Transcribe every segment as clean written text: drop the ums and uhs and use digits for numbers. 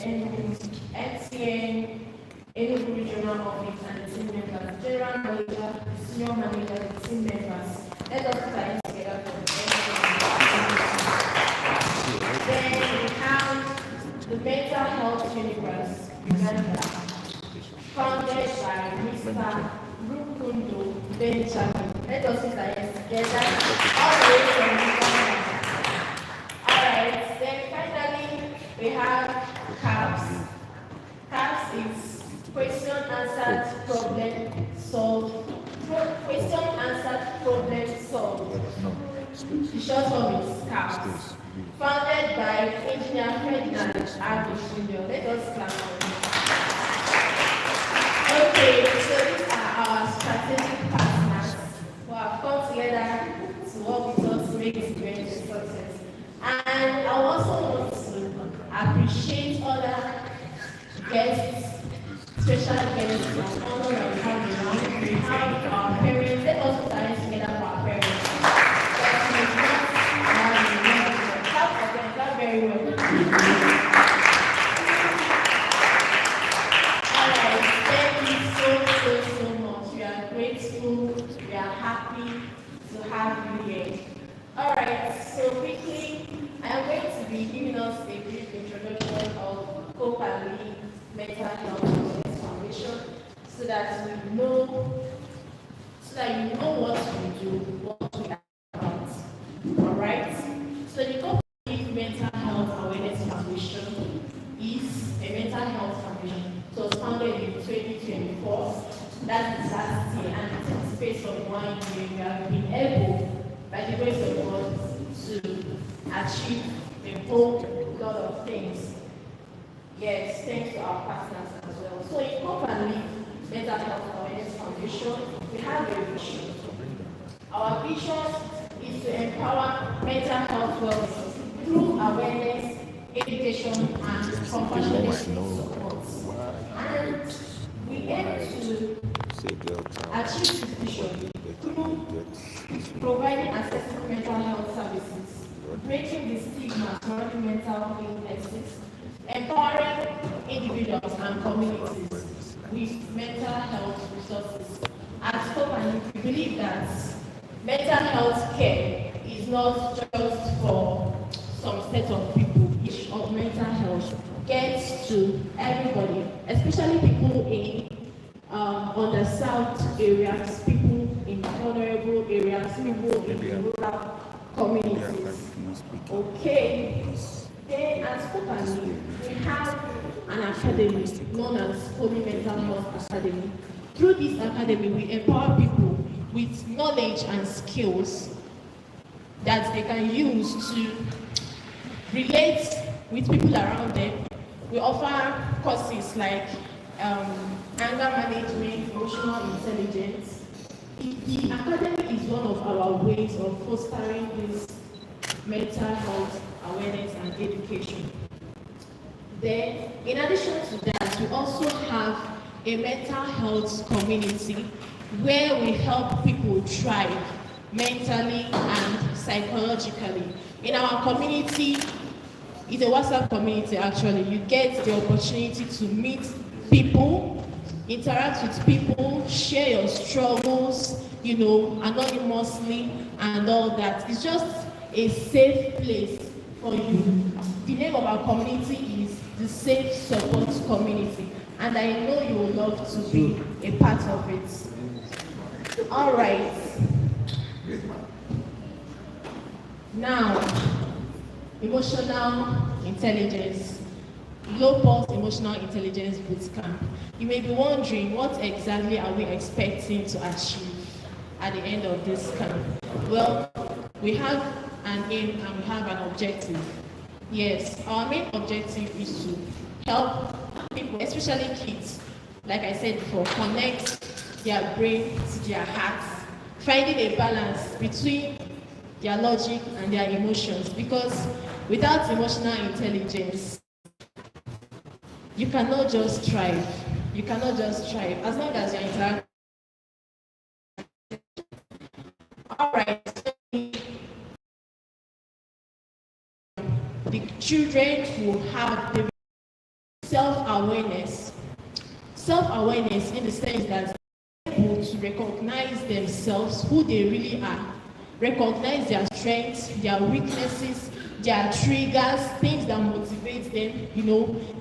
NCN, Enugu Regional Office and the team members, General Manager, Senior Manager, the team members. Let us try together for Then we have the Mental Health Universe, Uganda, founded by Mr. Rukundo Benjamin. Let us try together all the way from Uganda. Alright, then finally we have CAPS. CAPS is question answered problem solved. Question answered problem solved. The short form is CAPS. Founded by Engineer Ferdinand Agushunjo. Let us clap for him. Okay, so these are our strategic partners who have come together to work with us to make this event a success. And I also want to appreciate other guests, special guests from all around the We have our parents. Let us put our hands together for our parents. Clap for them, clap very well. Alright, thank you so much. We are grateful, we are happy to have you here. Alright, so quickly, I am going to be giving us a brief introduction of Hope and Lee Mental Health Awareness Foundation so that you know what we do, what we are about. Alright? So the Hope and Lee Mental Health Awareness Foundation is a mental health foundation. It was founded in 2024. That is last year, and in the space of 1 year, we have been able, by the grace of God, to achieve a whole lot of things. Yes, thanks to our partners as well. So in Hope and Lee Mental Health Awareness Foundation, we have a vision. Our vision is to empower mental health wellness through awareness, education, and compassionate support. And we aim to achieve this vision through providing accessible mental health services, breaking the stigma surrounding mental illnesses, empowering individuals and communities with mental health resources. At Hope and Lee, we believe that mental health care is not just for some set of people. Issue of mental health gets to everybody, especially people in underserved areas, people in vulnerable areas, people in rural communities. Okay. Then at Hope and Lee, we have an academy known as Holy Mental Health Academy. Through this academy, we empower people with knowledge and skills that they can use to relate with people around them. We offer courses like anger management, emotional intelligence. The academy is one of our ways of fostering this mental health awareness and education. Then, in addition to that, we also have a mental health community where we help people thrive mentally and psychologically. In our community, it's a WhatsApp community actually. You get the opportunity to meet people, interact with people, share your struggles, anonymously and all that. It's just a safe place for you. The name of our community is the Safe Support Community, and I know you would love to be a part of it. All right. Now, emotional intelligence, low pulse emotional intelligence bootcamp. You may be wondering, what exactly are we expecting to achieve at the end of this camp? Well, we have an aim and we have an objective. Yes, our main objective is to help people, especially kids, like I said before, connect their brain to their hearts, finding a balance between their logic and their emotions, because without emotional intelligence, you cannot just thrive. You cannot just thrive as long as you're interacting. All right. The children who have the self-awareness. Self-awareness in the sense that they're able to recognize themselves, who they really are, recognize their strengths, their weaknesses, their triggers, things that motivate them,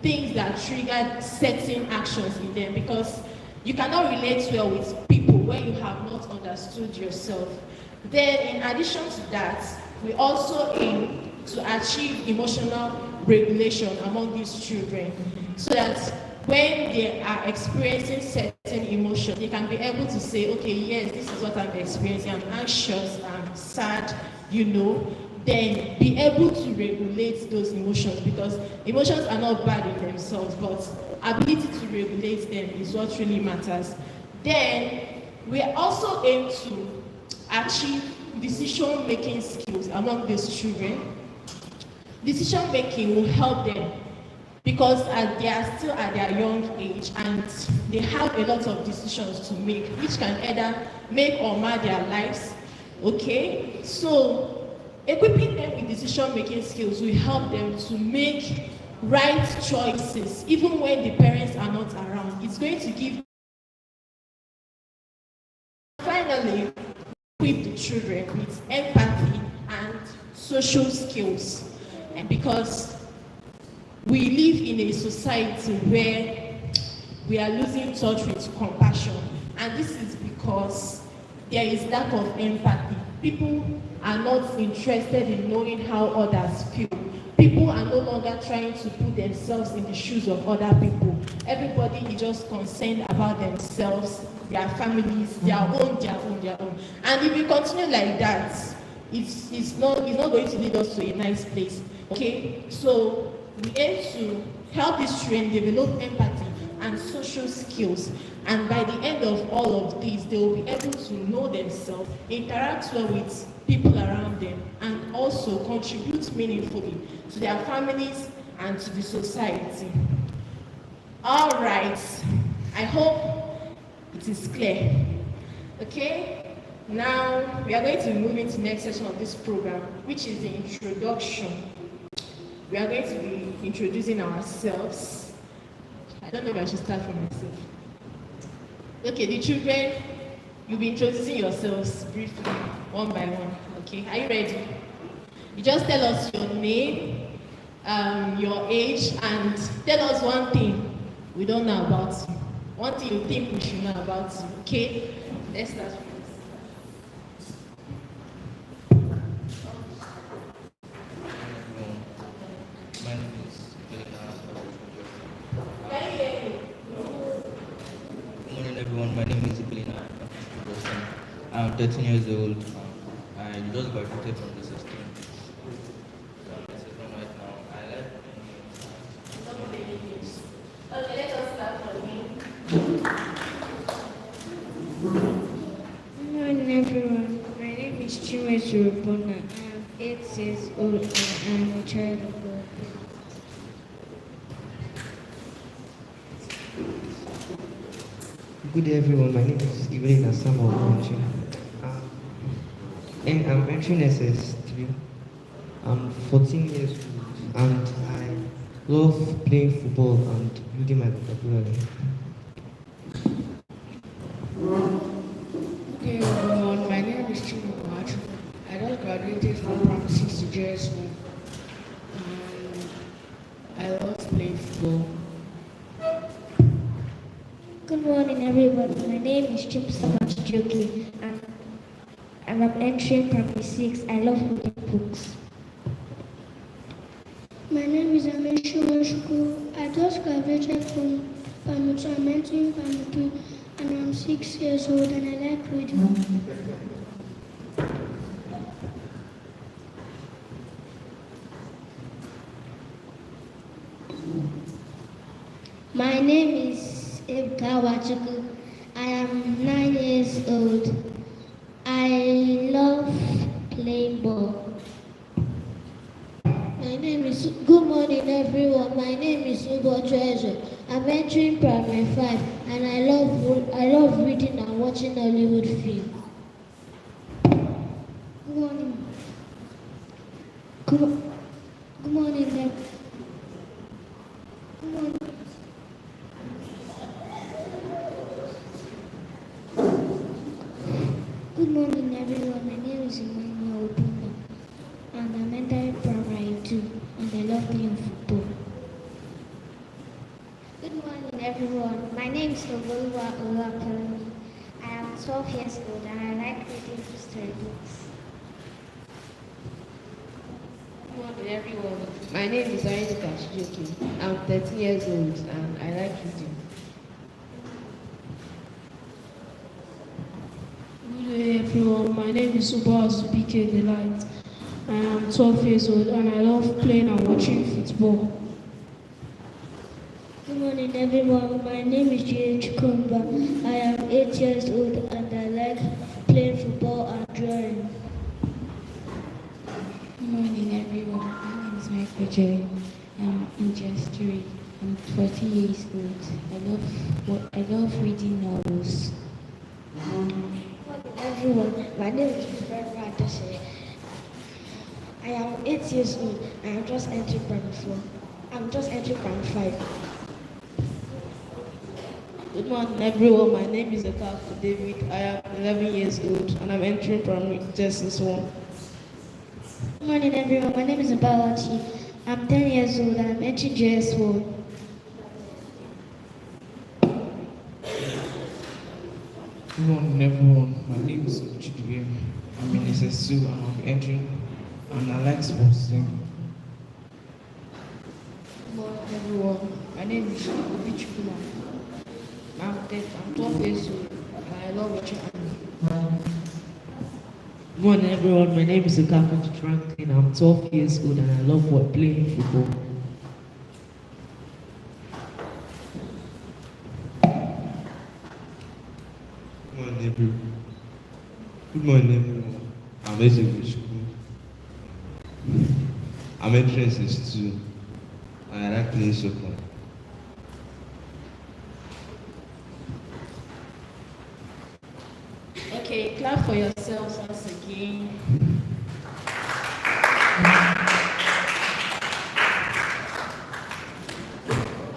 things that trigger certain actions in them, because you cannot relate well with people when you have not understood yourself. Then, in addition to that, we also aim to achieve emotional regulation among these children, so that when they are experiencing certain emotions, they can be able to say, okay, yes, this is what I'm experiencing, I'm anxious, I'm sad, then be able to regulate those emotions, because emotions are not bad in themselves, but ability to regulate them is what really matters. Then we also aim to achieve decision-making skills among these children. Decision-making will help them because they are still at their young age and they have a lot of decisions to make, which can either make or mar their lives. Okay, so equipping them with decision-making skills will help them to make right choices even when the parents are not around. It's going to give. Finally, equip the children with empathy and social skills, and because we live in a society where we are losing touch with compassion, and this is because there is lack of empathy. People are not interested in knowing how others feel. People are no longer trying to put themselves in the shoes of other people. Everybody is just concerned about themselves, their families, their own. And if we continue like that, it's not going to lead us to a nice place. Okay, so we aim to help these children develop empathy and social skills, and by the end of all of these, they will be able to know themselves, interact well with people around them, and also contribute meaningfully to their families and to the society. All right, I hope it is clear. Okay, now we are going to move into the next section of this program, which is the introduction. We are going to be introducing ourselves. I don't know if I should start from myself. Okay, the children, you'll be introducing yourselves briefly, one by one. Okay, are you ready? You just tell us your name, your age, and tell us one thing we don't know about you. One thing you think we should know about you. Okay, let's start with this. My name is Good morning, everyone. My name is Ibilina. I'm 13 years old. I just graduated from the system. Right now. I like. Okay, let us start from me. Good morning, everyone. My name is Chimezu Rubona. I am 8 years old and I am a child of God. Good day, everyone. My name is Ibrahim Samuel Bunchi. And I'm entering SS3. I'm 14 years old and I love playing football and building my vocabulary. Okay, everyone. My name is Chimezu. I just graduated from Primary 6 to JS1. I love playing football. Good morning, everybody. My name is Chimsa Joki, and I'm entering Primary 6. I love reading books. My name is Amishu Washku. I just graduated from Primary 2. I'm entering Primary 2, and I'm 6 years old, and I like reading. My name is Ibka Wachuku. I am 9 years old. I love playing ball. Good morning, everyone. My name is Ugo Treasure. I'm entering Primary 5, and I love reading and watching Hollywood films. Good morning. Good morning, everyone. Good morning. morning, everyone. My name is Emmanuel Obuna, and I'm entering primary 2, and I love playing football. Good morning, everyone. My name is Obolua Olapelumi. I am 12 years old and I like reading history books. Good morning, everyone. My name is Arinka Kashijoki. I'm 13 years old and I like reading. Good day, everyone. My name is Subas BK Delight. I am 12 years old and I love playing and watching football. Good morning, everyone. My name is Jay Chukumba. I am 8 years old and I like playing football and drawing. Good morning, everyone. My name is Michael J. I'm in just 3. I'm 40 years old. I love reading novels. Good morning, everyone. My name is Fred Radoshe. I am 8 years old. I am just entering primary 4. I'm just entering primary 5. Good morning, everyone. My name is Ekako David. I am 11 years old and I'm entering primary just 1. Good morning, everyone. My name is Abalachi. I'm 10 years old and I'm entering JS1. Good morning, everyone. My name is Chidwe. I'm in SS2 and I'm entering, and I like sports. Good morning, everyone. My name is Obi Chukuma. I'm 12 years old and I love watching anime. Good morning, everyone. My name is Okafo Franklin. I'm 12 years old and I love playing football. Good morning, everyone. Good morning, everyone. I'm Ezebri School. I'm entering SS2 and I like playing soccer. Okay, clap for yourselves once again.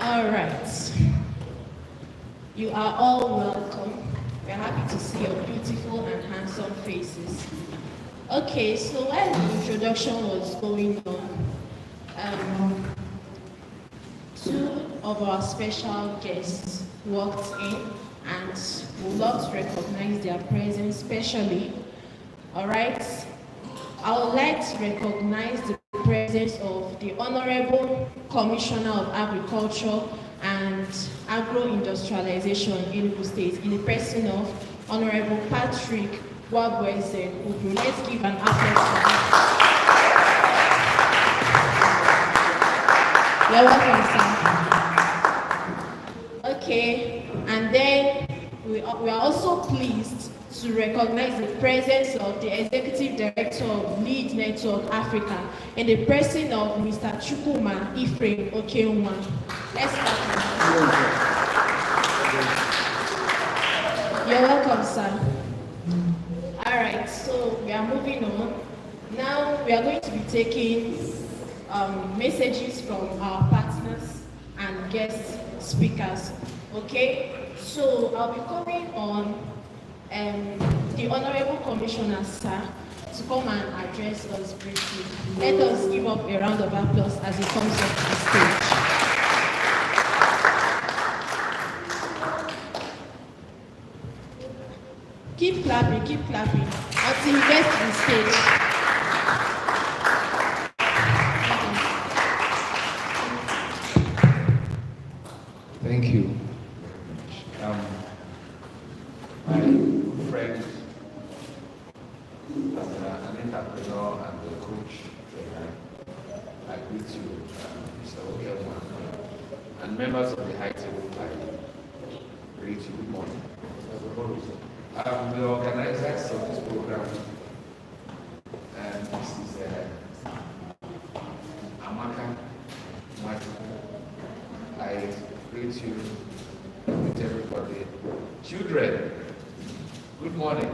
All right. You are all welcome. We're happy to see your beautiful and handsome faces. Okay, so while the introduction was going on, two of our special guests walked in and would love to recognize their presence specially. All right. I would like to recognize the presence of the Honorable Commissioner of Agriculture and Agro-Industrialization in Enugu State in the person of Honorable Patrick Wabweze Ubru. Let's give an applause for him. You're welcome, sir. Okay, and then we are also pleased to recognize the presence of the Executive Director of Lead Network Africa in the person of Mr. Chukuma Ephraim Okeunwa. Let's start. You're welcome, sir. All right, so we are moving on. Now we are going to be taking messages from our partners and guest speakers. Okay, so I'll be calling on the Honorable Commissioner, sir, to come and address us briefly. Let us give up a round of applause as he comes up to the stage. Keep clapping until he gets to the stage. Thank you. My friend, as an entrepreneur and a coach, I greet you, Mr. Okelman, and members of the high table. I greet you. Good morning. I'm the organizers of this program, and this is Amaka Matu. I greet you with everybody. Children, good morning.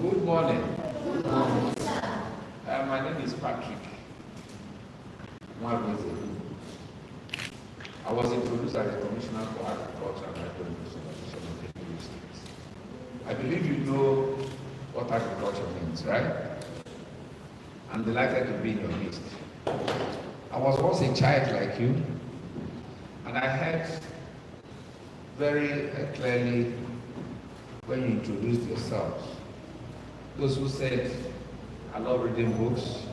Good morning. Good morning, sir. My name is Patrick Mwabweze. I was introduced as the Commissioner for Agriculture and Agro-Industrialization of the United States. I believe you know what agriculture means, right? I'm delighted to be in your midst. I was once a child like you, and I heard very clearly when you introduced yourselves, those who said, I love reading books.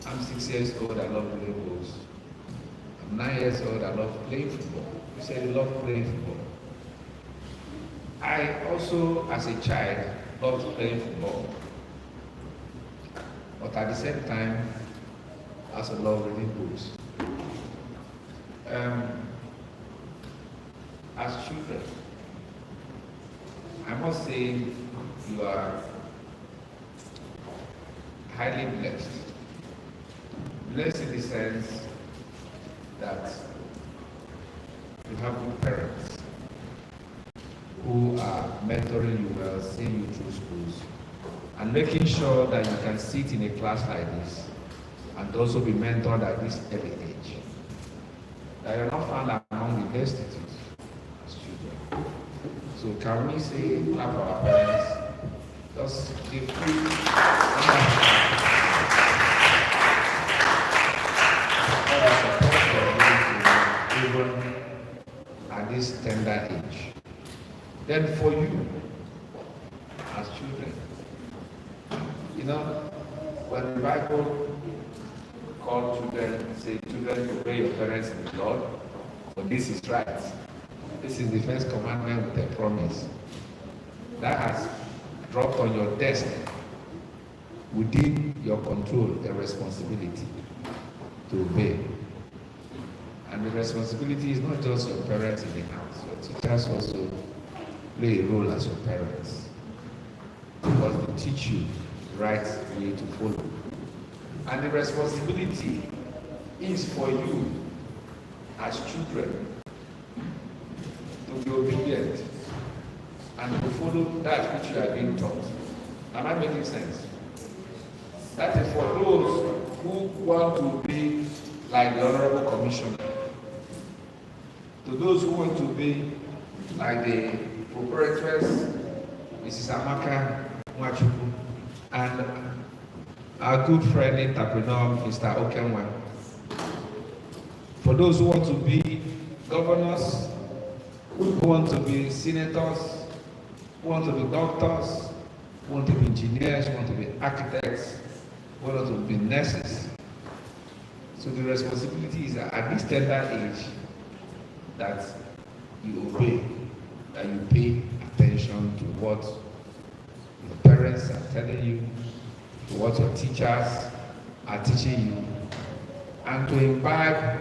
I'm 6 years old, I love reading books. I'm 9 years old, I love playing football. You said you love playing football. I also, as a child, loved playing football. But at the same time, I also love reading books. As children, I must say you are highly blessed. Blessed in the sense that you have good parents who are mentoring you well, seeing you through schools, and making sure that you can sit in a class like this and also be mentored at this early age. That you're not found among the destitute as children. So can we say, clap for our parents? Just give even at this tender age. Then for you, as children, you know, when the Bible called children, say, children, obey your parents in the Lord, for this is right. This is the first commandment with a promise. That has dropped on your desk within your control, a responsibility to obey. And the responsibility is not just your parents in the house, your teachers also play a role as your parents. Because they teach you the right way to follow. And the responsibility is for you as children to be obedient and to follow that which you are being taught. Am I making sense? That is for those who want to be like the Honorable Commissioner, to those who want to be like the Proprietress, Mrs. Amaka Mwachukwu, and our good friend entrepreneur, Mr. Okenwa. For those who want to be governors, who want to be senators, who want to be doctors, who want to be engineers, who want to be architects, who want to be nurses. So the responsibility is at this tender age that you obey, that you pay attention to what your parents are telling you, to what your teachers are teaching you, and to imbibe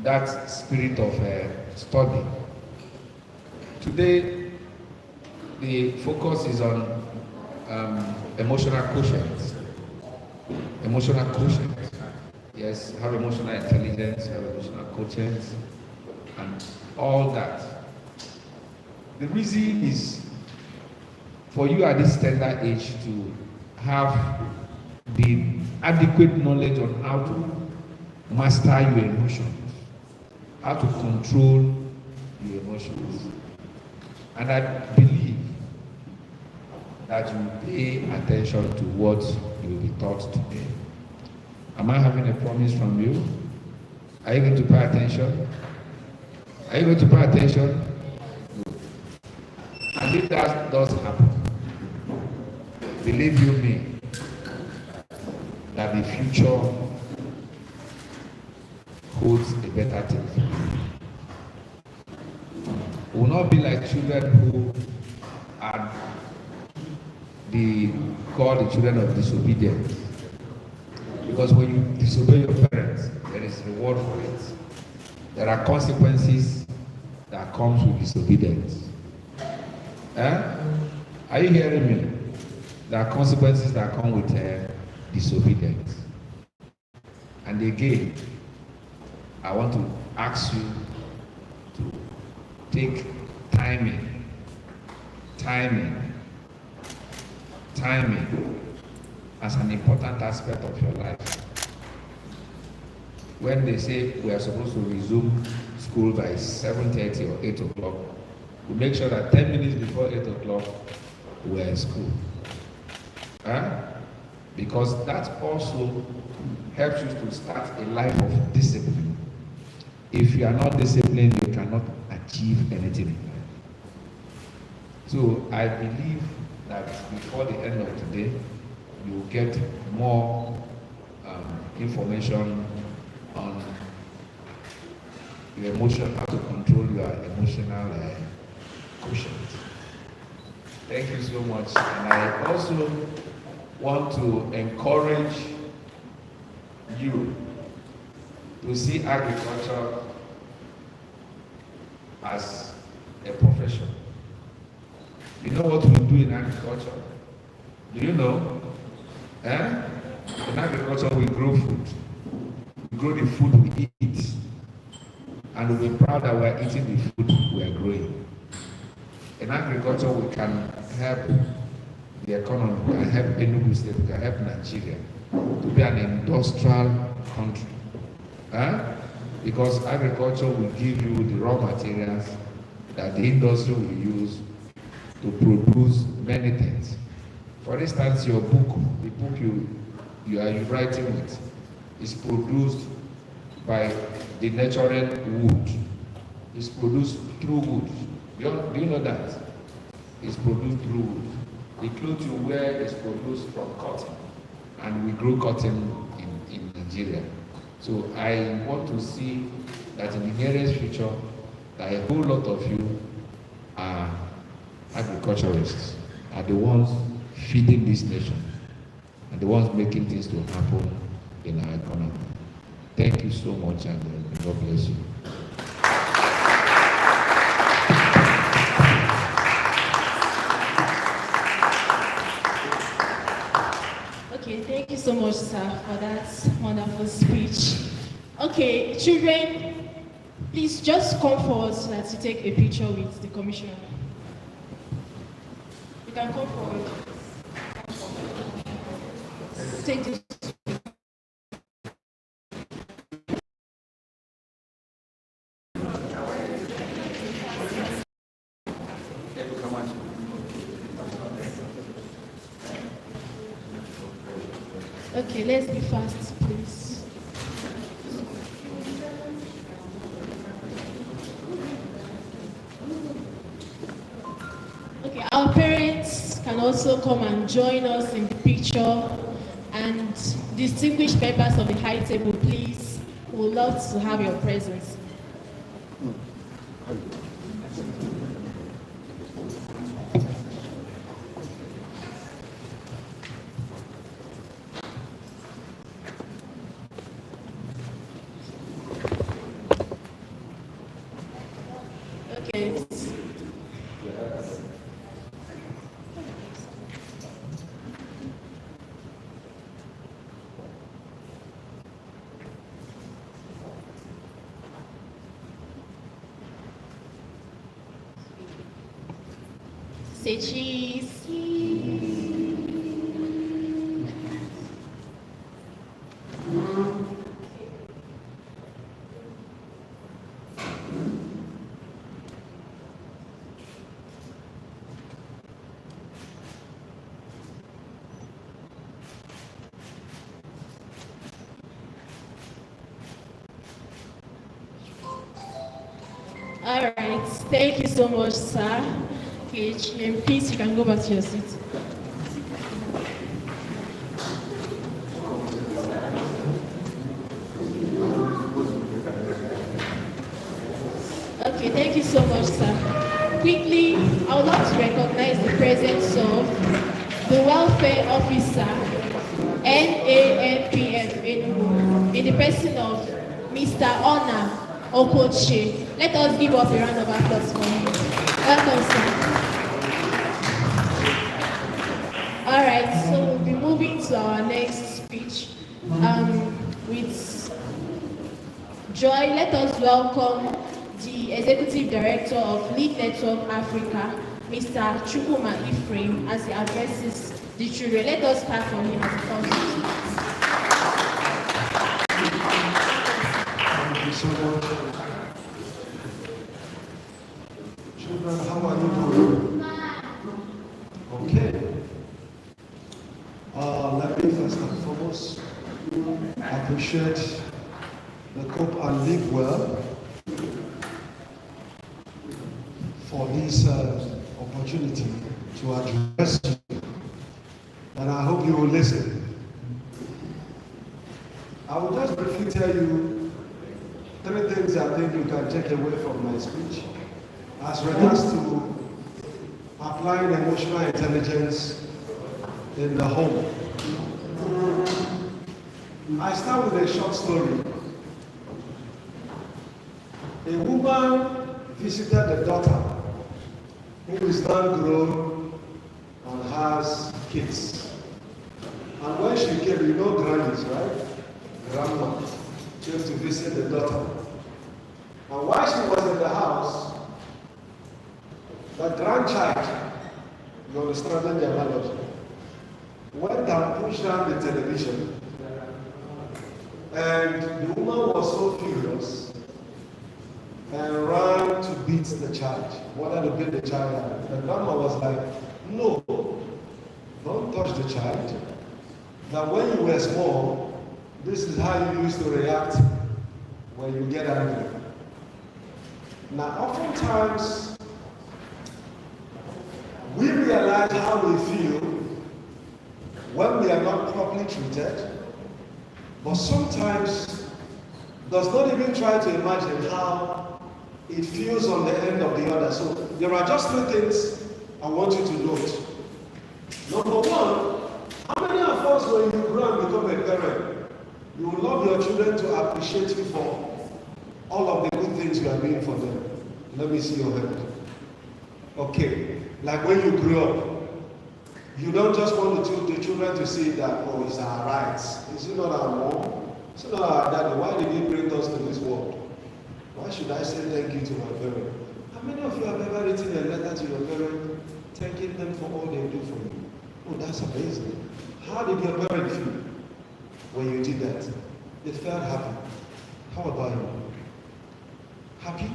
that spirit of study. Today, the focus is on emotional quotient. Emotional quotient. Yes, have emotional intelligence, have emotional quotient, and all that. The reason is for you at this tender age to have the adequate knowledge on how to master your emotions, how to control your emotions. And I believe that you pay attention to what you will be taught today. Am I having a promise from you? Are you going to pay attention? Are you going to pay attention? And if that does happen, believe you me, that the future holds a better thing for you. We will not be like children who are called the children of disobedience. Because when you disobey your parents, there is reward for it. There are consequences that comes with disobedience. Are you hearing me? There are consequences that come with disobedience. And again, I want to ask you to take timing as an important aspect of your life. When they say we are supposed to resume school by 7:30 or 8 o'clock, we make sure that 10 minutes before 8 o'clock, we're in school. Huh? Because that also helps you to start a life of discipline. If you are not disciplined, you cannot achieve anything in life. So I believe that before the end of today, you will get more information on your emotion, how to control your emotional quotient. Thank you so much. And I also want to encourage you to see agriculture as a profession. You know what we do in agriculture? Do you know? In agriculture, we grow food. We grow the food we eat. And we'll be proud that we're eating the food we are growing. In agriculture, we can help the economy, we can help Enugu State, we can help Nigeria to be an industrial country. Because agriculture will give you the raw materials that the industry will use to produce many things. For instance, your book, the book you are writing with, is produced by the natural wood. It's produced through wood. Do you know that? It's produced through wood. The clothes you wear is produced from cotton, and we grow cotton in Nigeria. So I want to see that in the nearest future, that a whole lot of you are agriculturists, are the ones feeding this nation, and the ones making things to happen in our economy. Thank you so much, and God bless you. Okay, thank you so much, sir, for that wonderful speech. Okay, children, please just come forward so that you take a picture with the commissioner. You can come forward. Take this. Okay, let's be fast, please. Okay, our parents can also come and join us in the picture, and distinguished members of the high table, please. We would love to have your presence. Okay. Say cheese. All right, thank you so much, sir. Okay, and please, you can go back to your seat. Okay, thank you so much, sir. Quickly, I would like to recognize the presence of the welfare officer, NANPF Enugu, in the person of Mr. Ona Okoche. Let us give up a round of applause for him. Welcome, sir. All right, so we'll be moving to our next speech with joy. Let us welcome the Executive Director of Lead Network Africa, Mr. Chukuma Ephraim, as he addresses the children. Let us start from him as he comes. Thank you so much. Children, how appreciate the Cope and Live Well for this opportunity to address you. And I hope you will listen. I will just briefly tell you 3 things I think you can take away from my speech as regards to applying emotional intelligence in the home. I start with a short story. A woman visited a daughter who is now grown and has kids. And when she came, you know grannies, right? Grandma came to visit the daughter. And while she was in the house, the grandchild, you understand the analogy, went and pushed down the television. And the woman was so furious and ran to beat the child. Wanted to beat the child out. The grandma was like, no, don't touch the child. That when you were small, this is how you used to react when you get angry. Now, oftentimes, we realize how we feel when we are not properly treated, but sometimes does not even try to imagine how it feels on the end of the other. So there are just 3 things I want you to note. Number 1, how many of us, when you grow and become a parent, you will love your children to appreciate you for all of the good things you are doing for them? Let me see your hand. Okay, like when you grew up, you don't just want the children to see that, oh, it's our rights. Is it not our mom? Is it not our daddy? Why did he bring us to this world? Why should I say thank you to my parent? How many of you have ever written a letter to your parent thanking them for all they do for you? Oh, that's amazing. How did your parent feel when you did that? They felt happy. How about you? Happy?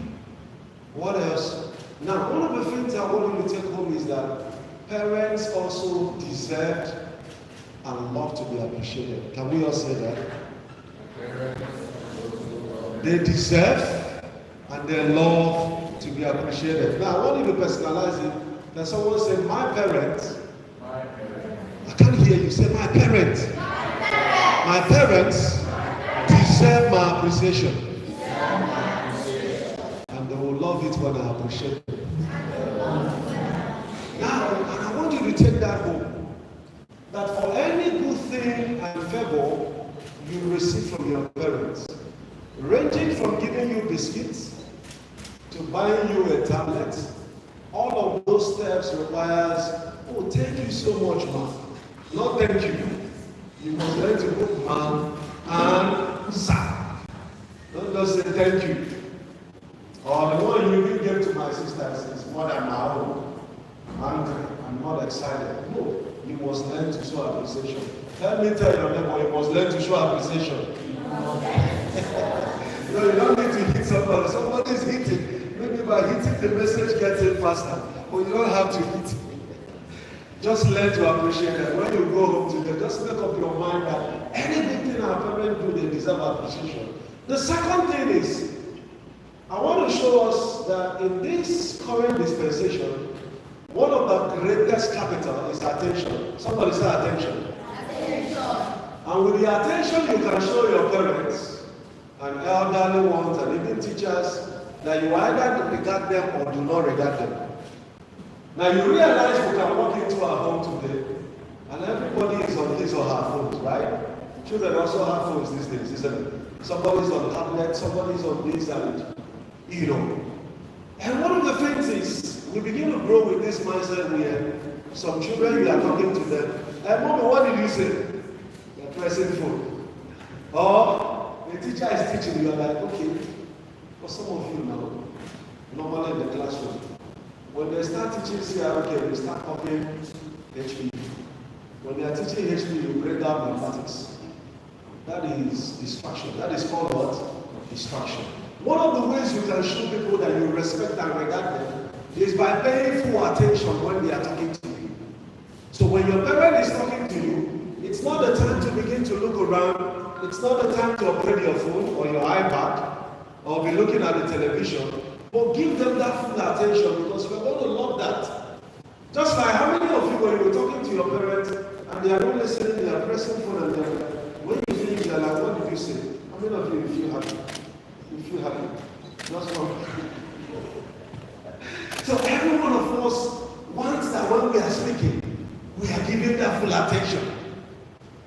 What else? Now, one of the things I want you to take home is that parents also deserve and love to be appreciated. Can we all say that? They deserve and they love to be appreciated. Now, I want you to personalize it. That someone say, my parents. I can't hear you. Say, my parents. My parents deserve my appreciation. And they will love it when I appreciate them. Now, and I want you to take that home. That for any good thing and favor you receive from your parents, ranging from giving you biscuits to buying you a tablet, all of those steps requires, oh, thank you so much, ma. Not thank you. You must learn to put man and sa. Don't just say thank you. Or the one you gave to my sisters is more than my own. I'm not excited. No, you must learn to show appreciation. Let me tell your neighbor, you must learn to show appreciation. No, you don't need to hit somebody. Somebody is hitting. Maybe by hitting the message gets it faster. But you don't have to hit. Just learn to appreciate that. When you go home today, just make up your mind that any good thing our parents do, they deserve appreciation. The second thing is, I want to show us that in this current dispensation, one of the greatest capital is attention. Somebody say attention. Attention. And with the attention you can show your parents and elderly ones and even teachers that you either regard them or do not regard them. Now you realize you can walk into a home today and everybody is on his or her phones, right? Children also have phones these days, isn't it? Somebody's on tablet, somebody's on this and you know. And one of the things is we begin to grow with this mindset where some children, you are talking to them. Like, mommy, what did you say? You're pressing phone. Or the teacher is teaching, you are like, okay. For some of you now, normally in the classroom, when they start teaching CRK, they start copying HPU. When they are teaching HPU, you break down mathematics. That is distraction. That is called what? Distraction. One of the ways you can show people that you respect and regard them is by paying full attention when they are talking to you. So when your parent is talking to you, it's not the time to begin to look around it's not the time to operate your phone or your iPad or be looking at the television, but give them that full attention because we're going to love that. Just like how many of you, when you were talking to your parents and they are not listening, they are pressing phone and they're like, when you finish, they're like, what did you say? How many of you feel happy? You feel happy? Just one. So every one of us wants that when we are speaking, we are giving that full attention.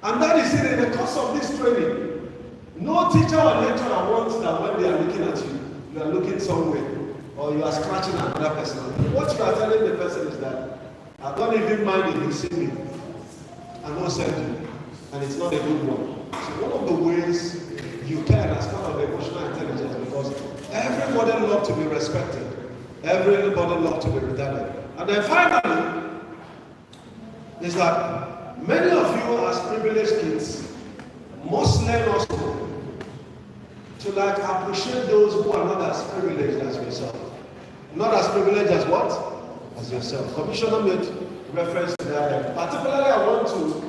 And that is it in the course of this training. No teacher or lecturer wants that when they are looking at you, you are looking somewhere or you are scratching another person. What you are telling the person is that I don't even mind if you see me. I know send you. And it's not a good one. So one of the ways you can as part of emotional intelligence, because everybody loves to be respected. Everybody loves to be regarded. And then finally, is that many of you as privileged kids must learn also to like appreciate those who are not as privileged as yourself. Not as privileged as what? As yourself. Commissioner made reference to that. Particularly I want to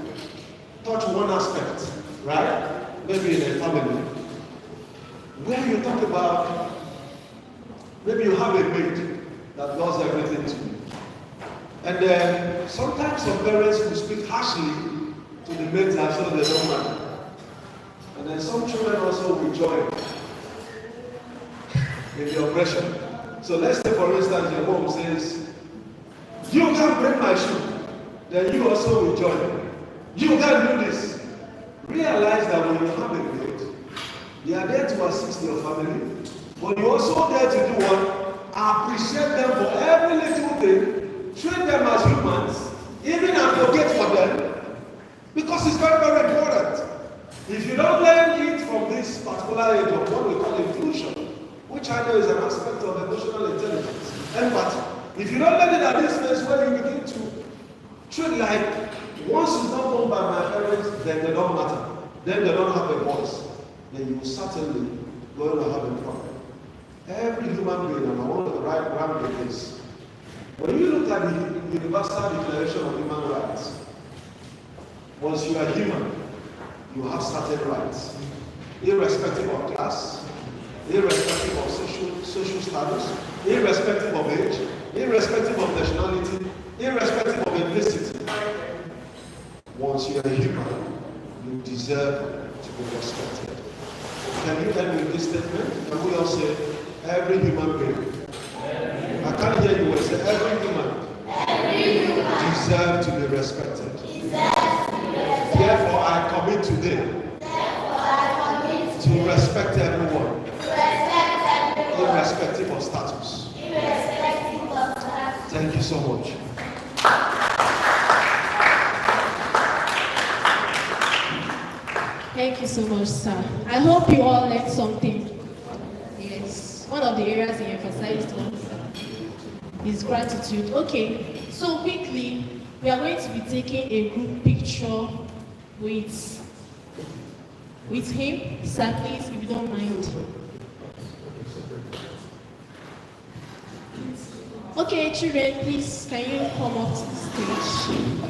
touch one aspect, right? Maybe in a family. Where you talk about, maybe you have a maid that does everything to you. And then sometimes some parents will speak harshly to the maids and so they don't mind. And then some children also will join in the oppression. So let's say for instance your mom says, you can't break my shoe. Then you also will join. You can't do this. Realize that when you have a maid, they are there to assist your family. But you're also there to do what? Appreciate them for every little thing. Treat them as humans. Even advocate for them. Because it's very, very important. If you don't learn it from this particular age of what we call inclusion, which I know is an aspect of emotional intelligence, empathy. If you don't learn it at this place where you begin to treat like, once it's not done by my parents, then they don't matter. Then they don't have a voice. Then you certainly going to have a problem. Every human being, and I want to write down this. When you look at the Universal Declaration of Human Rights, once you are human, you have certain rights, irrespective of class, irrespective of social status, irrespective of age, irrespective of nationality, irrespective of ethnicity. Once you are human, you deserve to be respected. Can you end with this statement? Can we all say, every human being? I can't hear you. Say, every human deserves to be respected. Therefore, I commit today to respect everyone, irrespective of status. Thank you so much. Thank you so much, sir. I hope you all learned something. Yes, one of the areas he emphasized on is gratitude. Okay, so quickly, we are going to be taking a group picture with him. Sir, please, if you don't mind. Okay, children, please, can you come up to the stage?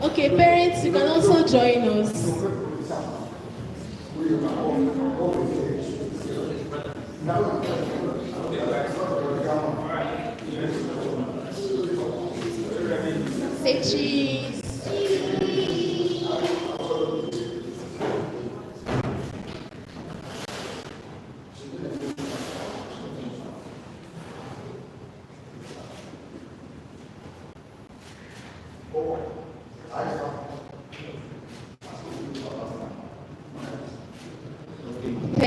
Okay, parents, you can also join us. Say cheese.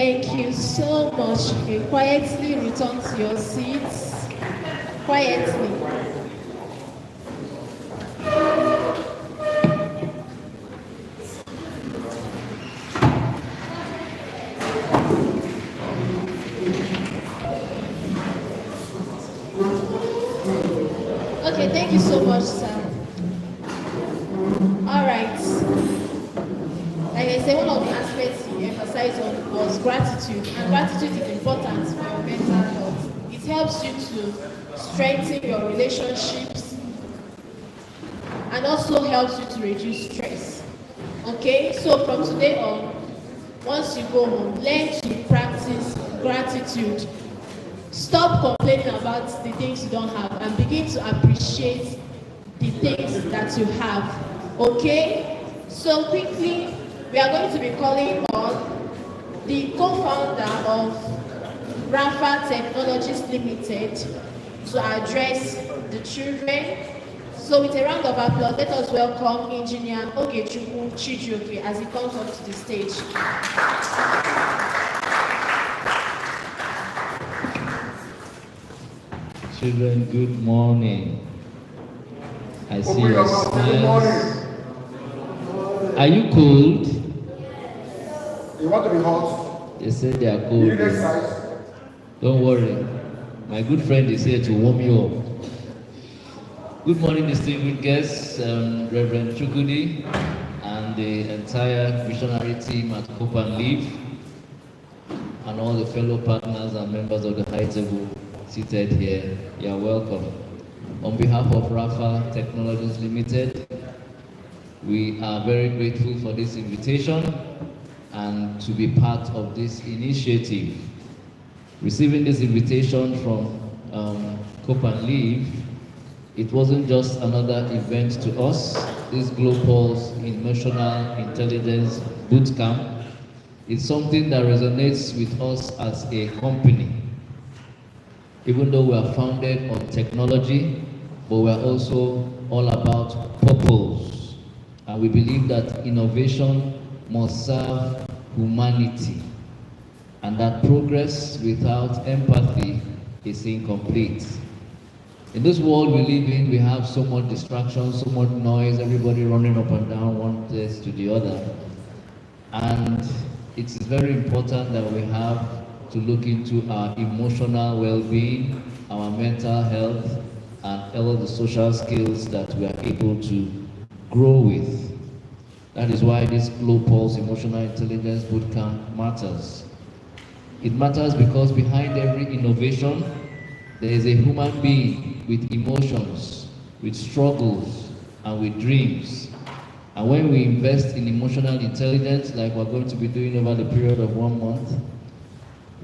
Thank you so much. You quietly return to your seats. Quietly. Okay, thank you so much, sir. All right. Like I said, one of the aspects you emphasized on was gratitude, and gratitude is important for your mental health. It helps you to strengthen your relationships and also helps you to reduce stress. Okay, so from today on, once you go home, learn to practice gratitude. Stop complaining about the things you don't have and begin to appreciate the things that you have. Okay? So quickly, we are going to be calling on the co-founder of Rafa Technologies Limited to address the children. So with a round of applause, let us welcome Engineer Ogechukwu Chijioke as he comes up to the stage. Children, good morning. I see your smiles. Are you cold? You want to be hot? They said they are You cold. need exercise? Don't worry. My good friend is here to warm you up. Good morning, distinguished guests, Reverend Chukudi, and the entire missionary team at Hope and Live, and all the fellow partners and members of the high table seated here. You are welcome. On behalf of Rafa Technologies Limited, we are very grateful for this invitation and to be part of this initiative. Receiving this invitation from Hope and Live, it wasn't just another event to us. This Global Emotional Intelligence Bootcamp is something that resonates with us as a company. Even though we are founded on technology, but we are also all about purpose. And we believe that innovation must serve humanity, and that progress without empathy is incomplete. In this world we live in, we have so much distraction, so much noise, everybody running up and down one place to the other. And it is very important that we have to look into our emotional well-being, our mental health, and all the social skills that we are able to grow with. That is why this Global Emotional Intelligence Bootcamp matters. It matters because behind every innovation, there is a human being with emotions, with struggles, and with dreams. And when we invest in emotional intelligence, like we're going to be doing over the period of 1 month,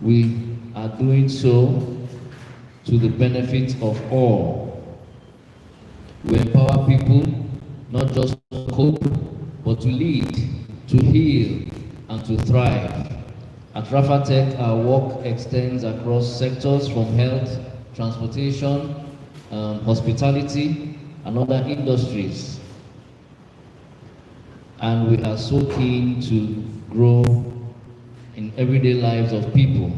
we are doing so to the benefit of all. We empower people not just to cope, but to lead, to heal, and to thrive. At Rafa Tech, our work extends across sectors from health, transportation, hospitality, and other industries. And we are so keen to grow in everyday lives of people.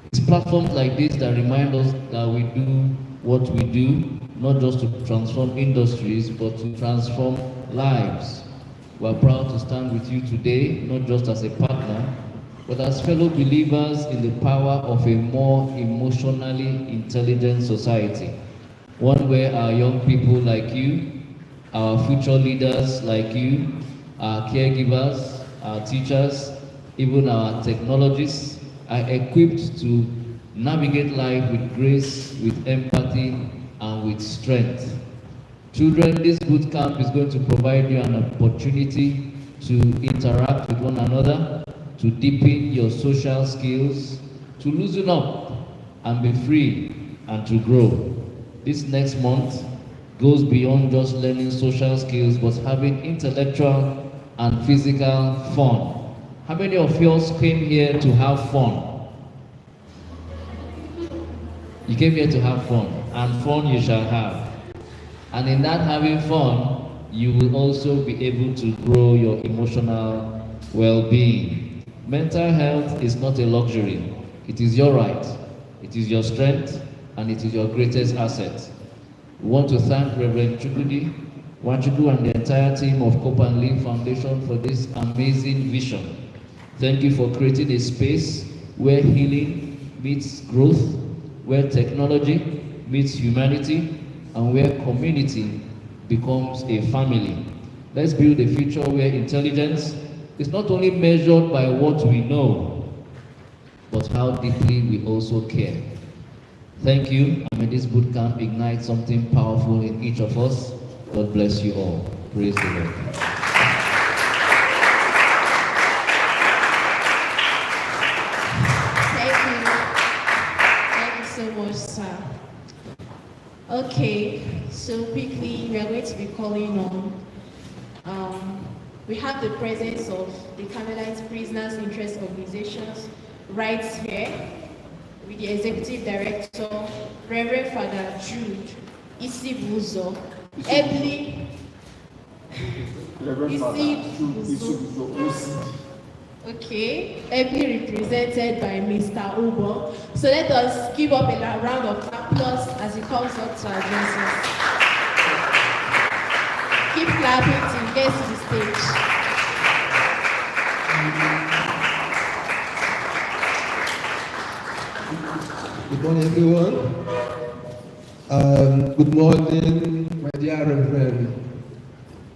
It's platforms like this that remind us that we do what we do, not just to transform industries, but to transform lives. We are proud to stand with you today, not just as a partner, but as fellow believers in the power of a more emotionally intelligent society. One where our young people like you, our future leaders like you, our caregivers, our teachers, even our technologists are equipped to navigate life with grace, with empathy, and with strength. Children, this bootcamp is going to provide you an opportunity to interact with one another, to deepen your social skills, to loosen up and be free, and to grow. This next month goes beyond just learning social skills, but having intellectual and physical fun. How many of you came here to have fun? You came here to have fun, and fun you shall have. And in that having fun, you will also be able to grow your emotional well-being. Mental health is not a luxury. It is your right, it is your strength, and it is your greatest asset. We want to thank Reverend Chukudi, Wanchuku, and the entire team of Cope and Live Foundation for this amazing vision. Thank you for creating a space where healing meets growth, where technology meets humanity, and where community becomes a family. Let's build a future where intelligence is not only measured by what we know, but how deeply we also care. Thank you, and may this bootcamp ignite something powerful in each of us. God bless you all. Praise the Lord. Thank you so much, sir. Okay, so quickly we are going to be calling on. We have the presence of the Carmelite Prisoners Interest Organizations right here with the Executive Director, Reverend Father Jude Isibuzo, Ebli Isibuzo. Okay, Ebli represented by Mr. Ubo. So let us give up a round of applause as he comes up to address us. Keep clapping till he gets to the stage. Good morning, everyone. Good morning, my dear Reverend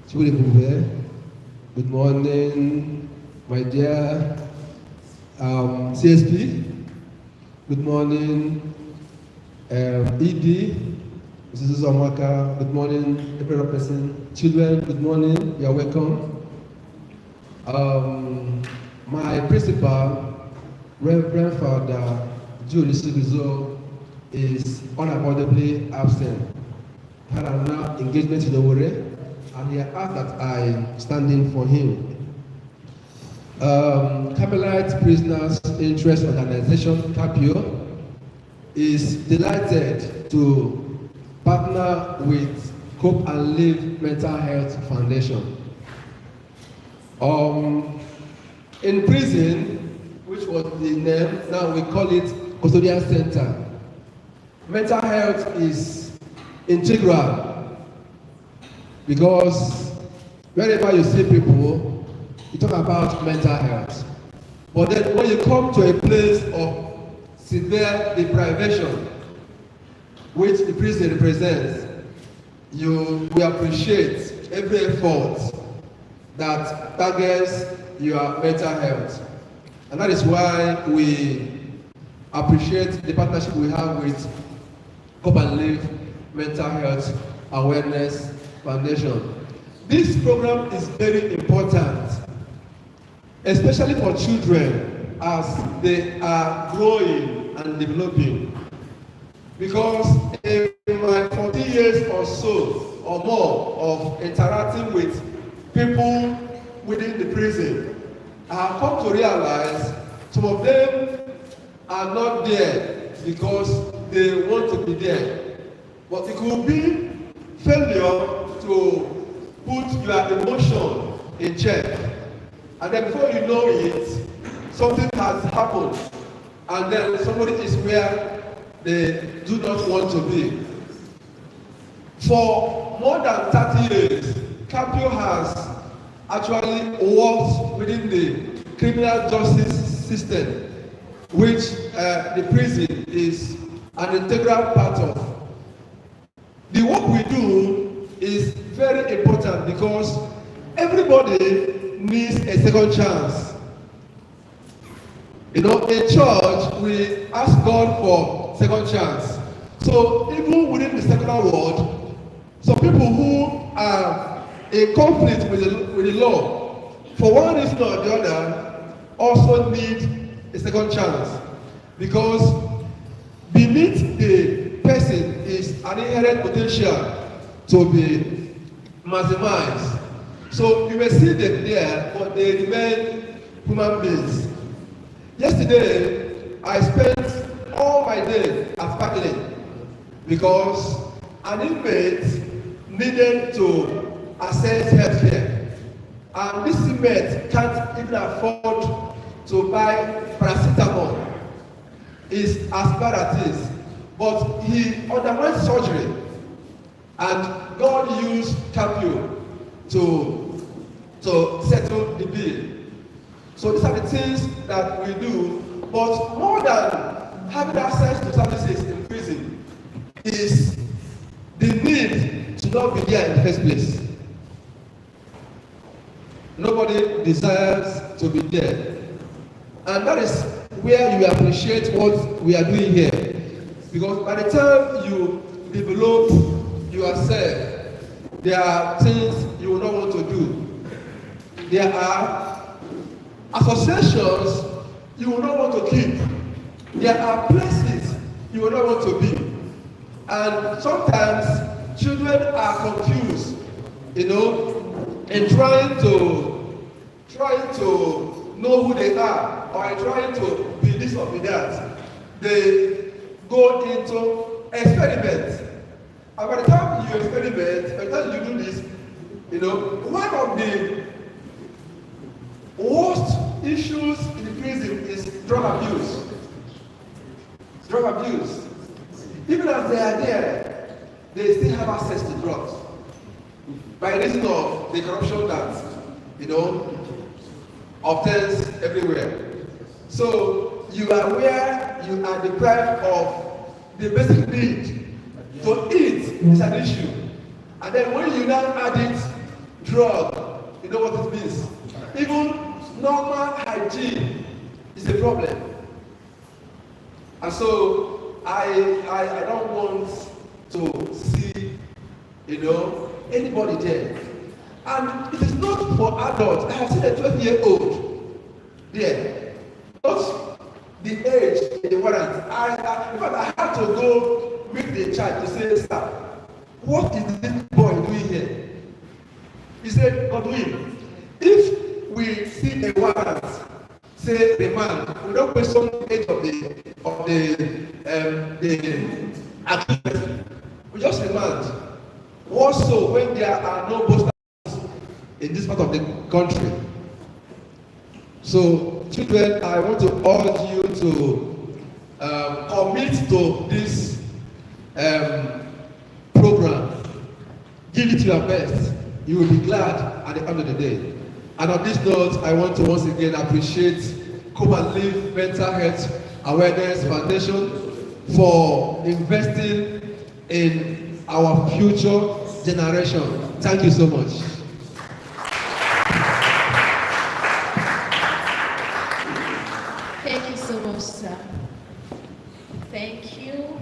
Chukudi. Good morning, my dear CSP. Good morning, ED, Mrs. Amaka. Good morning, every other person. Children, good morning. You are welcome. My principal, Reverend Father Jude Isibuzo, is unavoidably absent. He had an engagement in Owerri, and he asked that I stand in for him. Carmelite Prisoners Interest Organization, CAPIO, is delighted to partner with Cope and Live Mental Health Foundation. In prison, which was the name, now we call it Custodial Center. Mental health is integral because wherever you see people, you talk about mental health. But then when you come to a place of severe deprivation, which the prison represents, we appreciate every effort that targets your mental health. And that is why we appreciate the partnership we have with Cope and Live Mental Health Awareness Foundation. This program is very important, especially for children as they are growing and developing. Because in my 40 years or so or more of interacting with people within the prison, I have come to realize some of them are not there because they want to be there. But it could be failure to put your emotion in check. And then before you know it, something has happened. And then somebody is where they do not want to be. For more than 30 years, CAPIO has actually worked within the criminal justice system, which the prison is an integral part of. The work we do is very important because everybody needs a second chance. You know, in church, we ask God for second chance. So even within the secular world, some people who are in conflict with the law, for one reason or the other, also need a second chance. Because beneath the person is an inherent potential to be maximized. So you may see them there, but they remain human beings. Yesterday, I spent all my day at Parkland because an inmate needed to access healthcare. And this inmate can't even afford to buy paracetamol. Is as bad as it is. But he underwent surgery, and God used Capio to settle the bill. So these are the things that we do. But more than having access to services in prison is the need to not be there in the first place. Nobody desires to be there. And that is where you appreciate what we are doing here. Because by the time you develop yourself, there are things you will not want to do. There are associations you will not want to keep. There are places you will not want to be. And sometimes children are confused, in trying to know who they are, or in trying to be this or be that. They go into experiments. And by the time you experiment, by the time you do this, one of the worst issues in the prison is drug abuse. Drug abuse. Even as they are there, they still have access to drugs. By reason of the corruption that, obtains everywhere. So you are where you are deprived of the basic need to eat is an issue. And then when you now add it, drug, you know what it means. Even normal hygiene is a problem. And so I don't want to see, anybody there. And it is not for adults. I have seen a 12-year-old there. Not the age in the warrant. In fact, I had to go meet the child to say, sir, what is this boy doing here? He said, Godwin, if we see a warrant, say remand, we don't question the age of the accused. We just remand. Also, when there are no posters in this part of the country. So, children, I want to urge you to commit to this program. Give it your best. You will be glad at the end of the day. And on this note, I want to once again appreciate Come and Live Mental Health Awareness Foundation for investing in our future generation. Thank you so much. Thank you so much, sir. Thank you.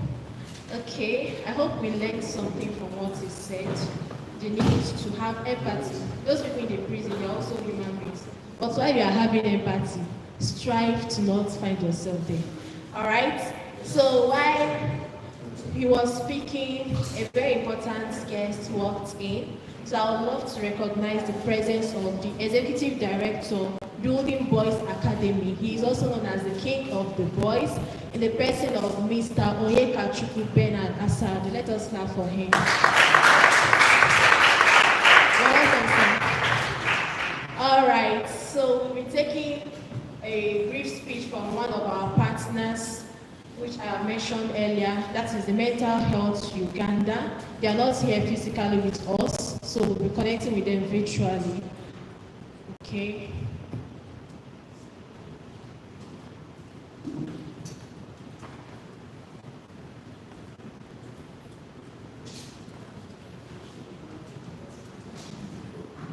Okay, I hope we learned something from what he said. The need to have empathy. Those people in the prison, they're also human beings. But while you are having empathy, strive to not find yourself there. All right? So while he was speaking, a very important guest walked in. So I would love to recognize the presence of the Executive Director, Building Boys Academy. He is also known as the King of the Boys, in the person of Mr. Onyekachukwu Bernard Asad. Let us clap for him. All right, so we'll be taking a brief speech from one of our partners, which I have mentioned earlier. That is the Mental Health Uganda. They are not here physically with us, so we'll be connecting with them virtually. Okay.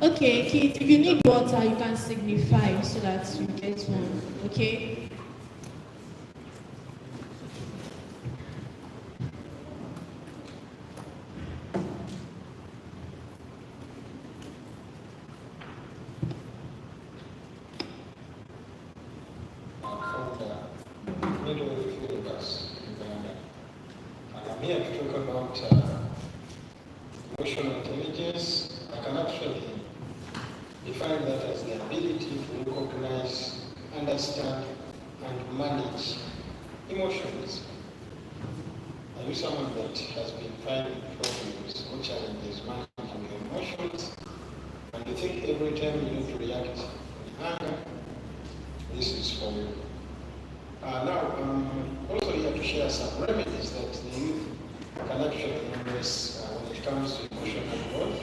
Okay, kids, if you need water, you can signify so that you get one, okay? I'm here to talk about emotional intelligence. I can actually define that as the ability to recognize, understand, and manage emotions. Are you someone that has been finding problems or challenges managing your emotions? And you think every time you need to react with anger, this is for you. Now, also here to share some remedies that the youth can actually embrace when it comes to emotional growth.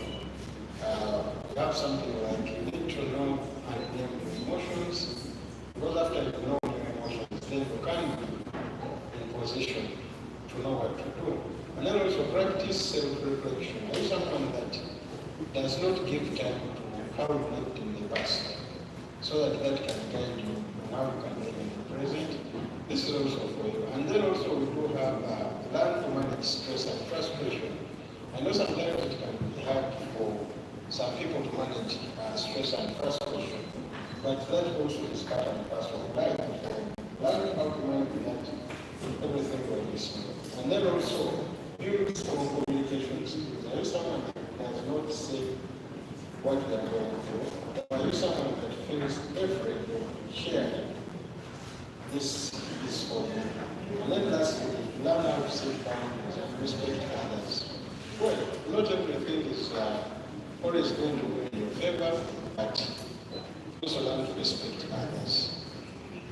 You have something like you need to know and name your emotions, because after you know your emotions, then you can be in position to know what to do. And then also practice self-reflection. Are you someone that does not give time to how you lived in the past, so that that can guide you on how you can live in the present? This is also for you. And then also we do have learn to manage stress and frustration. I know sometimes it can be hard for some people to manage stress and frustration, but that also is part and parcel of life. So learning how to manage that, everything will be smooth. And then also build strong communication skills. Are you someone that does not say what they are going through? Are you someone that feels afraid of sharing? This is for you. And then lastly, learn how to set boundaries and respect others. Well, not everything is always going to be in your favor, but also learn to respect others.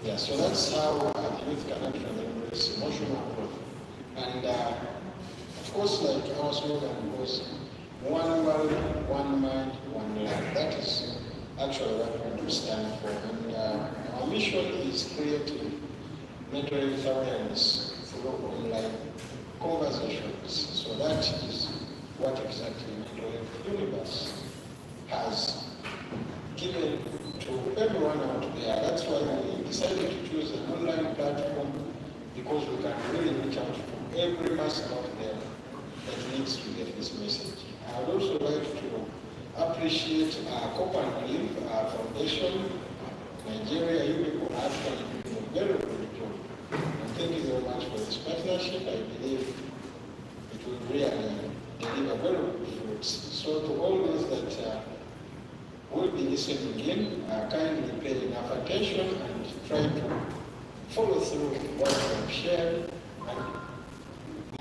Yeah, so that's how youth can actually embrace emotional growth. And of course, like our slogan was, one world, one mind, one life. That is actually what we do stand for. And our mission is creating mental health awareness through online conversations. So that is what exactly Mental Health Universe has given to everyone out there. That's why we decided to choose an online platform, because we can really reach out to every person out there that needs to get this message. I would also like to appreciate Copa and Live Foundation, Nigeria. You people are actually doing a very good job. And thank you very much for this partnership. I believe it will really deliver very good fruits. So to all those that will be listening in, kindly pay enough attention and try to follow through what we have shared, and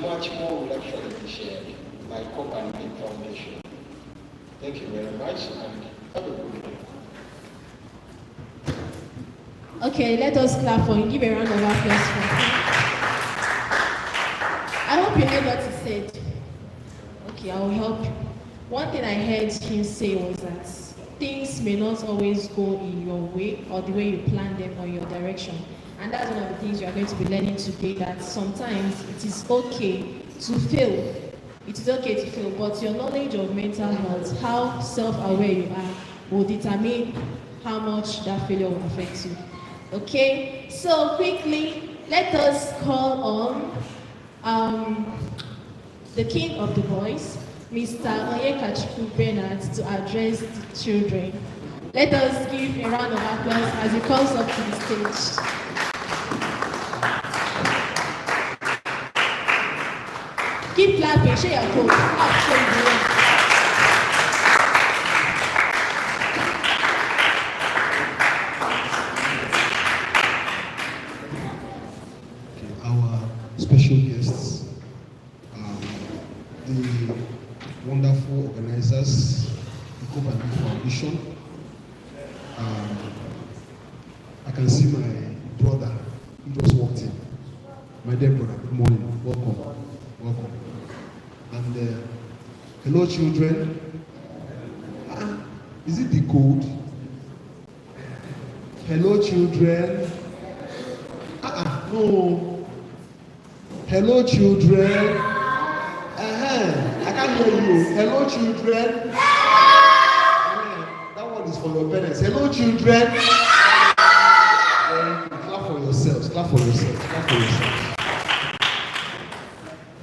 much more will actually be shared by Copa and Live Foundation. Thank you very much, and have a good day. Okay, let us clap for him. Give a round of applause for him. I hope you heard what he said. Okay, I will help you. One thing I heard him say was that things may not always go in your way or the way you plan them or your direction. And that's one of the things you are going to be learning today, that sometimes it is okay to fail. It is okay to fail, but your knowledge of mental health, how self-aware you are, will determine how much that failure will affect you. Okay, so quickly, let us call on the king of the boys, Mr. Onyekachiku Bernard, to address the children. Let us give a round of applause as he comes up to the stage. Keep clapping, share your code. Our special guests, the wonderful organizers, the Copa and Live Foundation. I can see my brother who just walked in. My dear brother, good morning. Welcome. Welcome. And hello, children. Is it the code? Hello, children. No. Hello, children. I can't hear you. Hello, children. That one is for your parents. Hello, children. Clap for yourselves. Clap for yourselves. Clap for yourselves.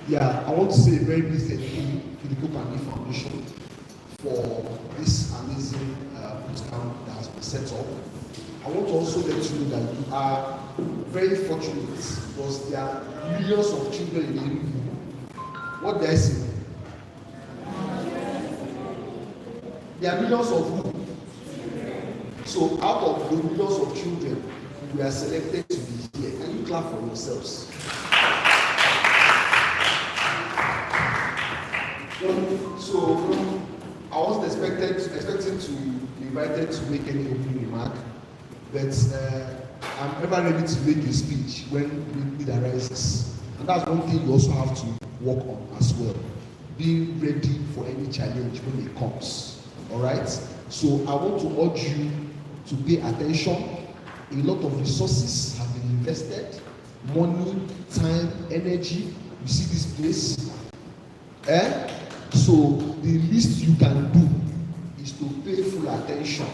Yeah, I want to say a very big thank you to the Copa and Live Foundation for this amazing bootcamp that has been set up. I want to also let you know that you are very fortunate, because there are millions of children in the Enugu. What did I say? There are millions of who? So out of the millions of children, we are selected to be here. Can you clap for yourselves? So I wasn't expecting to be invited to make any opening remark, but I'm ever ready to make a speech when need arises. And that's one thing you also have to work on as well. Being ready for any challenge when it comes. All right? So I want to urge you to pay attention. A lot of resources have been invested, money, time, energy. You see this place? So the least you can do is to pay full attention.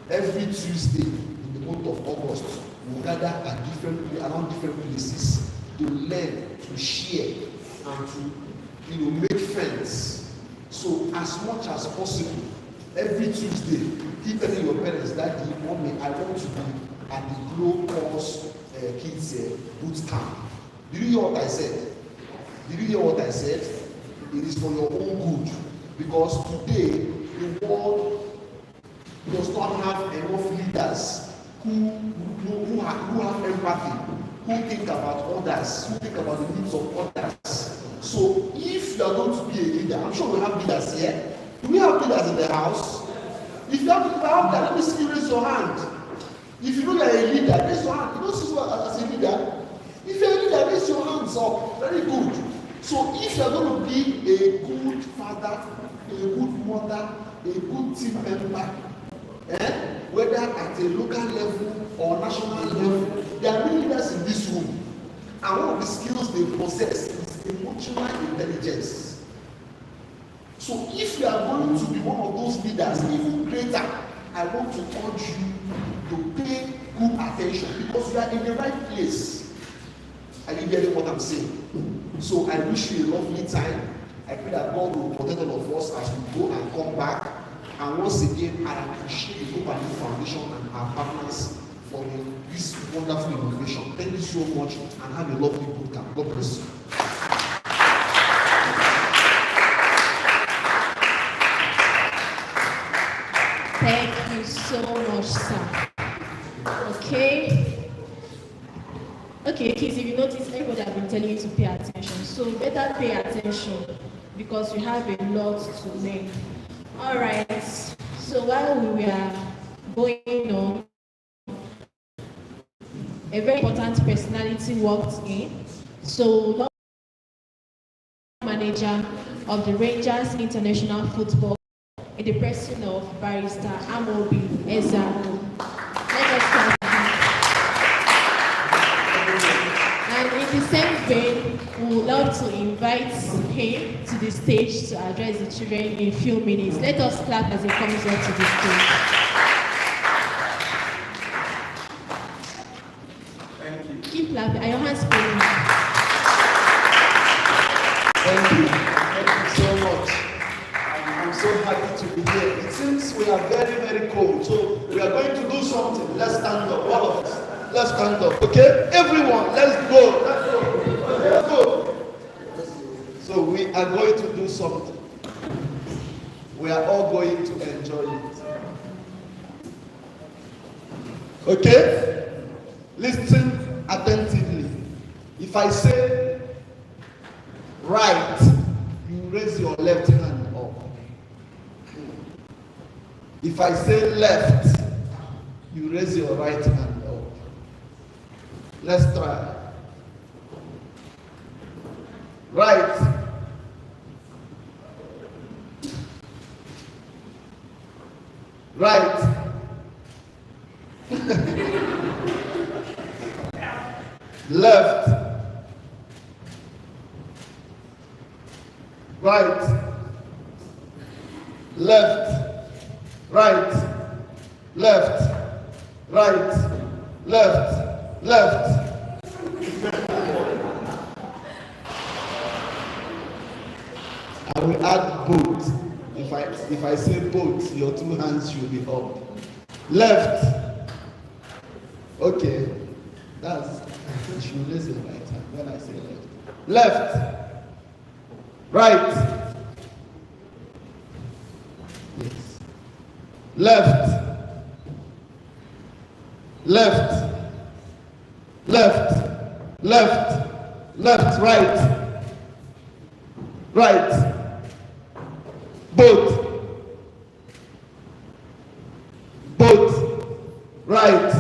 Every Tuesday in the month of August, we'll gather at around different places to learn, to share, and to make friends. So as much as possible, every Tuesday, keep telling your parents that Mommy, I want to be at the Glow Course Kids Boot Camp. Did you hear what I said? Did you hear what I said? It is for your own good. Because today, the world does not have enough leaders who have empathy, who think about others, who think about the needs of others. So if you are going to be a leader, I'm sure we have leaders here. Do we have leaders in the house? If you have that, let me see you raise your hand. If you know you are a leader, raise your hand. You don't see you as a leader. If you are a leader, raise your hands up. Very good. So if you are going to be a good father, a good mother, a good team member, whether at a local level or national level, there are many leaders in this room. And one of the skills they possess is emotional intelligence. So if you are going to be one of those leaders, even greater, I want to urge you to pay good attention because you are in the right place. Are you getting what I'm saying? So I wish you a lovely time. I pray that God will protect all of us as we go and come back. And once again, I appreciate the Hope and New Foundation and our partners for this wonderful innovation. Thank you so much and have a lovely boot camp. God bless you. Thank you so much, sir. Okay, kids, if you notice, everybody have been telling you to pay attention. So better pay attention because you have a lot to learn. All right. So while we are going on, a very important personality walked in. So manager of the Rangers International Football in the person of Barrister Amobi Ezeaku. Let us start. And in the same vein, we would love to invite him to the stage to address the children in a few minutes. Let us clap as he comes up to the stage. Thank you. Keep clapping. Are your hands going? Thank you. Thank you so much. I'm so happy to be here. It seems we are very, very cold. So we are going to do something. Let's stand up. All of us. Let's stand up. Okay? Everyone, let's go. Let's go. Let's go. So we are going to do something. We are all going to enjoy it. Okay? Listen attentively. If I say right, you raise your left hand up. If I say left, you raise your right hand up. Let's try. Right. Right. Left. Right. Left. Right. Left. Right. Left. Left. I will add both. If I say both, your two hands should be up. Left. Okay. That's you should raise your right hand when I say left. Left. Right. Yes. Left. Left. Left. Left. Left. Right. Right. Both. Both. Right.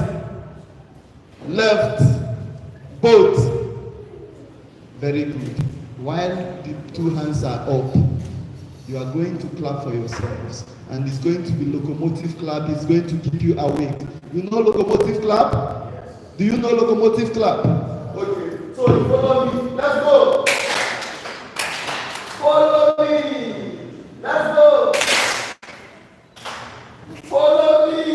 left, both. Very good. While the two hands are up, you are going to clap for yourselves. And it's going to be locomotive clap. It's going to keep you awake. You know locomotive clap? Do you know locomotive clap? Okay. So you follow me. Let's go. Follow me. Let's go. Follow me.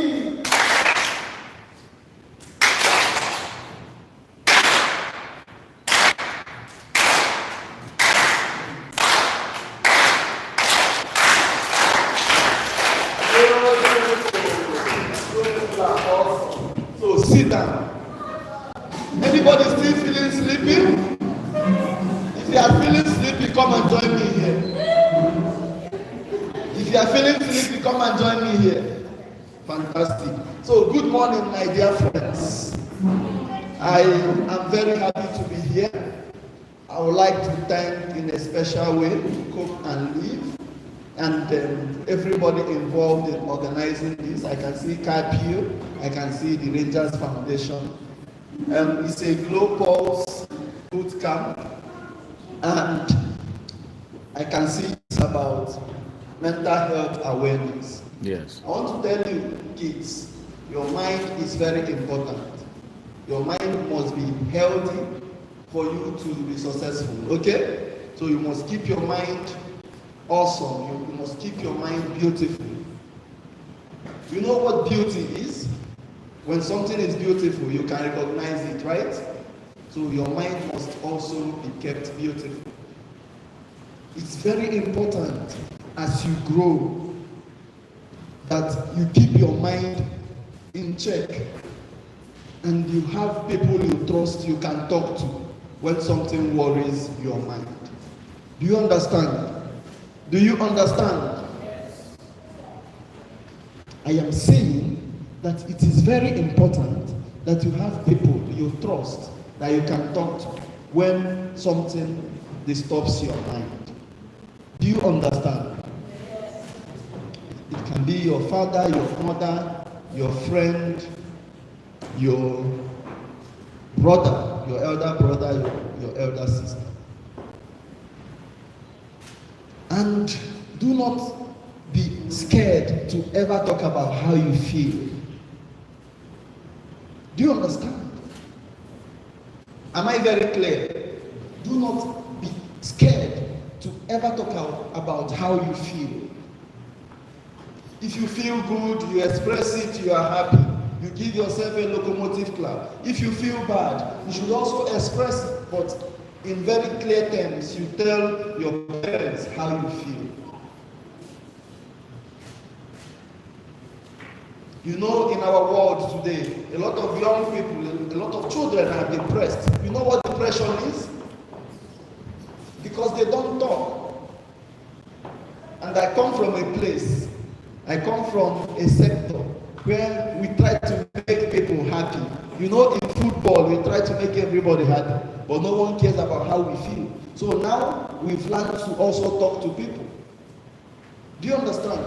So sit down. Anybody still feeling sleepy? If you are feeling sleepy, come and join me here. If you are feeling sleepy, come and join me here. Fantastic. So good morning, my dear friends. I am very happy to be here. I would like to thank in a special way Cook and Live and everybody involved in organizing this. I can see Capio, I can see the Rangers Foundation. It's a global boot camp, and I can see it's about mental health awareness. Yes. I want to tell you, kids, your mind is very important. Your mind must be healthy for you to be successful, okay? So you must keep your mind awesome. You must keep your mind beautiful. You know what beauty is? When something is beautiful, you can recognize it, right? So your mind must also be kept beautiful. It's very important as you grow that you keep your mind in check and you have people you trust you can talk to when something worries your mind. Do you understand? Do you understand? Yes. I am saying that it is very important that you have people you trust that you can talk to when something disturbs your mind. Do you understand? Yes. It can be your father, your mother, your friend, your brother, your elder brother, your elder sister. And do not be scared to ever talk about how you feel. Do you understand? Am I very clear? Do not be scared to ever talk about how you feel. If you feel good, you express it, you are happy. You give yourself a locomotive clap. If you feel bad, you should also express it, but in very clear terms, you tell your parents how you feel. You know, in our world today, a lot of young people, a lot of children are depressed. You know what depression is? Because they don't talk. And I come from a place, I come from a sector where we try to make people happy. You know, in football, we try to make everybody happy, but no one cares about how we feel. So now we've learned to also talk to people. Do you understand?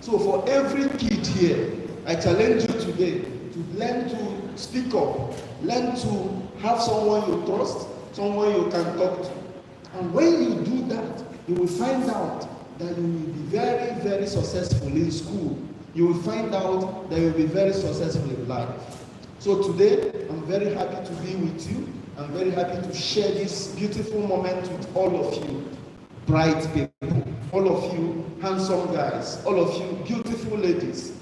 So for every kid here, I challenge you today to learn to speak up, learn to have someone you trust, someone you can talk to. And when you do that, you will find out that you will be very, very successful in school. You will find out that you will be very successful in life. So today, I'm very happy to be with you. I'm very happy to share this beautiful moment with all of you, bright people, all of you handsome guys, all of you beautiful ladies.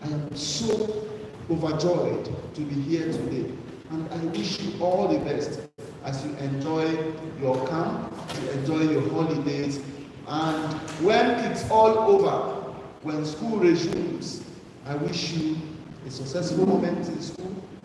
I am so overjoyed to be here today. And I wish you all the best as you enjoy your camp, you enjoy your holidays. And when it's all over, when school resumes, I wish you a successful moment in school,